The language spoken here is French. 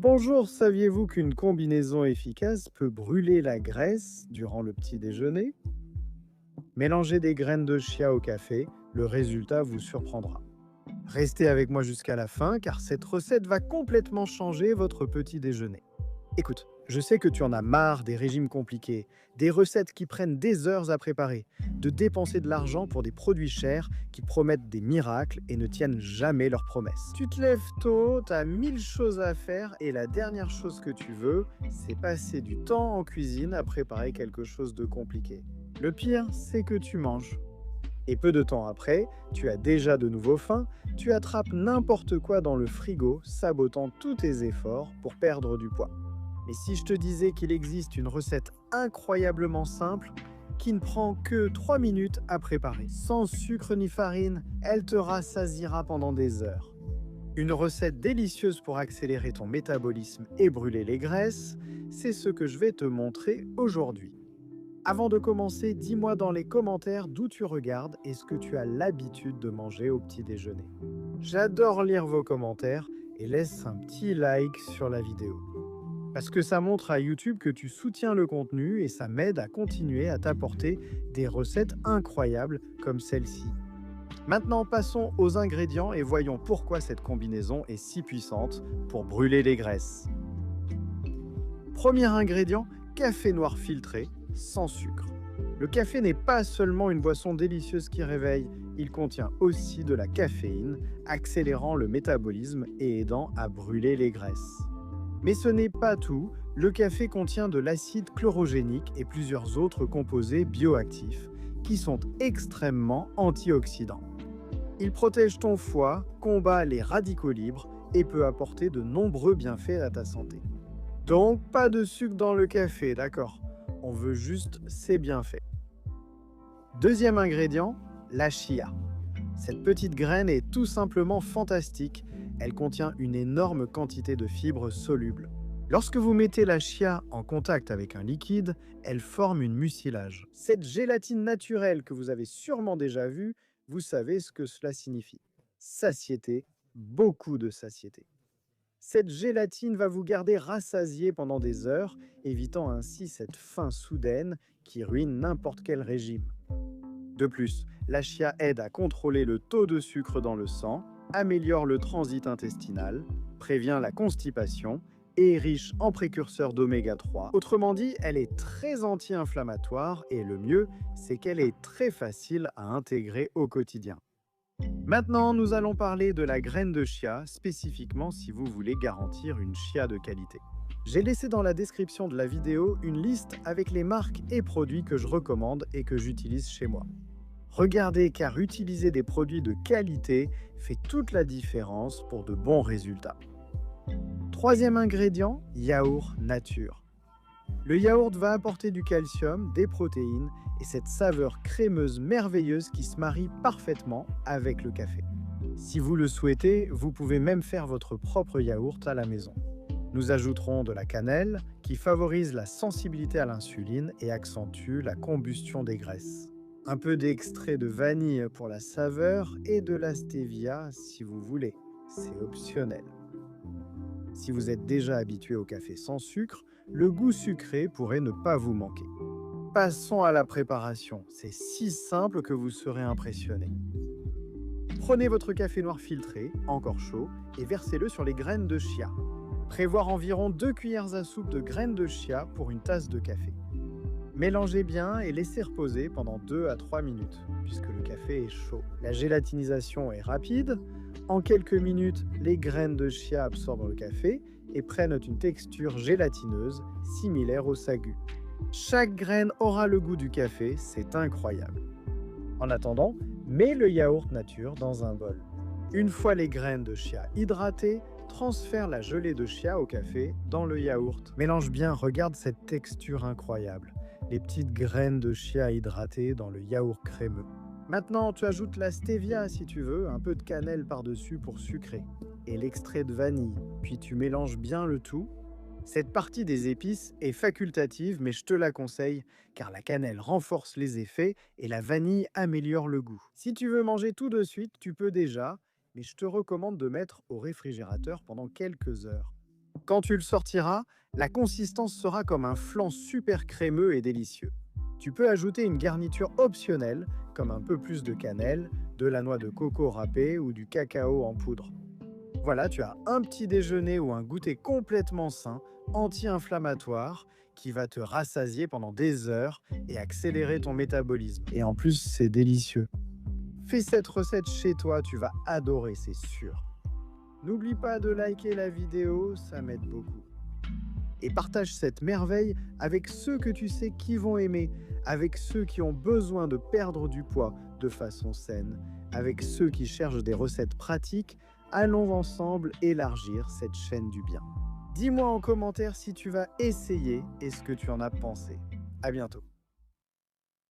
Bonjour, saviez-vous qu'une combinaison efficace peut brûler la graisse durant le petit déjeuner? Mélangez des graines de chia au café, le résultat vous surprendra. Restez avec moi jusqu'à la fin car cette recette va complètement changer votre petit déjeuner. Écoute, je sais que tu en as marre des régimes compliqués, des recettes qui prennent des heures à préparer, de dépenser de l'argent pour des produits chers qui promettent des miracles et ne tiennent jamais leurs promesses. Tu te lèves tôt, t'as 1000 choses à faire et la dernière chose que tu veux, c'est passer du temps en cuisine à préparer quelque chose de compliqué. Le pire, c'est que tu manges. Et peu de temps après, tu as déjà de nouveau faim, tu attrapes n'importe quoi dans le frigo, sabotant tous tes efforts pour perdre du poids. Mais si je te disais qu'il existe une recette incroyablement simple qui ne prend que 3 minutes à préparer, sans sucre ni farine, elle te rassasiera pendant des heures. Une recette délicieuse pour accélérer ton métabolisme et brûler les graisses, c'est ce que je vais te montrer aujourd'hui. Avant de commencer, dis-moi dans les commentaires d'où tu regardes et ce que tu as l'habitude de manger au petit déjeuner. J'adore lire vos commentaires et laisse un petit like sur la vidéo. Parce que ça montre à YouTube que tu soutiens le contenu et ça m'aide à continuer à t'apporter des recettes incroyables comme celle-ci. Maintenant, passons aux ingrédients et voyons pourquoi cette combinaison est si puissante pour brûler les graisses. Premier ingrédient, café noir filtré, sans sucre. Le café n'est pas seulement une boisson délicieuse qui réveille, il contient aussi de la caféine, accélérant le métabolisme et aidant à brûler les graisses. Mais ce n'est pas tout, le café contient de l'acide chlorogénique et plusieurs autres composés bioactifs qui sont extrêmement antioxydants. Il protège ton foie, combat les radicaux libres et peut apporter de nombreux bienfaits à ta santé. Donc pas de sucre dans le café, d'accord? On veut juste ses bienfaits. Deuxième ingrédient, la chia. Cette petite graine est tout simplement fantastique. Elle contient une énorme quantité de fibres solubles. Lorsque vous mettez la chia en contact avec un liquide, elle forme une mucilage. Cette gélatine naturelle que vous avez sûrement déjà vue, vous savez ce que cela signifie. Satiété, beaucoup de satiété. Cette gélatine va vous garder rassasié pendant des heures, évitant ainsi cette faim soudaine qui ruine n'importe quel régime. De plus, la chia aide à contrôler le taux de sucre dans le sang, améliore le transit intestinal, prévient la constipation et est riche en précurseurs d'oméga 3. Autrement dit, elle est très anti-inflammatoire et le mieux, c'est qu'elle est très facile à intégrer au quotidien. Maintenant, nous allons parler de la graine de chia, spécifiquement si vous voulez garantir une chia de qualité. J'ai laissé dans la description de la vidéo une liste avec les marques et produits que je recommande et que j'utilise chez moi. Regardez car utiliser des produits de qualité fait toute la différence pour de bons résultats. Troisième ingrédient, yaourt nature. Le yaourt va apporter du calcium, des protéines et cette saveur crémeuse merveilleuse qui se marie parfaitement avec le café. Si vous le souhaitez, vous pouvez même faire votre propre yaourt à la maison. Nous ajouterons de la cannelle qui favorise la sensibilité à l'insuline et accentue la combustion des graisses. Un peu d'extrait de vanille pour la saveur et de la stevia si vous voulez. C'est optionnel. Si vous êtes déjà habitué au café sans sucre, le goût sucré pourrait ne pas vous manquer. Passons à la préparation. C'est si simple que vous serez impressionné. Prenez votre café noir filtré, encore chaud, et versez-le sur les graines de chia. Prévoir environ 2 cuillères à soupe de graines de chia pour une tasse de café. Mélangez bien et laissez reposer pendant 2 à 3 minutes, puisque le café est chaud. La gélatinisation est rapide. En quelques minutes, les graines de chia absorbent le café et prennent une texture gélatineuse similaire au sagu. Chaque graine aura le goût du café, c'est incroyable. En attendant, mets le yaourt nature dans un bol. Une fois les graines de chia hydratées, transfère la gelée de chia au café dans le yaourt. Mélange bien, regarde cette texture incroyable. Les petites graines de chia hydratées dans le yaourt crémeux. Maintenant, tu ajoutes la stevia si tu veux, un peu de cannelle par-dessus pour sucrer, et l'extrait de vanille. Puis tu mélanges bien le tout. Cette partie des épices est facultative, mais je te la conseille, car la cannelle renforce les effets et la vanille améliore le goût. Si tu veux manger tout de suite, tu peux déjà, mais je te recommande de mettre au réfrigérateur pendant quelques heures. Quand tu le sortiras, la consistance sera comme un flan super crémeux et délicieux. Tu peux ajouter une garniture optionnelle, comme un peu plus de cannelle, de la noix de coco râpée ou du cacao en poudre. Voilà, tu as un petit déjeuner ou un goûter complètement sain, anti-inflammatoire, qui va te rassasier pendant des heures et accélérer ton métabolisme. Et en plus, c'est délicieux. Fais cette recette chez toi, tu vas adorer, c'est sûr. N'oublie pas de liker la vidéo, ça m'aide beaucoup. Et partage cette merveille avec ceux que tu sais qui vont aimer, avec ceux qui ont besoin de perdre du poids de façon saine, avec ceux qui cherchent des recettes pratiques. Allons ensemble élargir cette chaîne du bien. Dis-moi en commentaire si tu vas essayer et ce que tu en as pensé. À bientôt.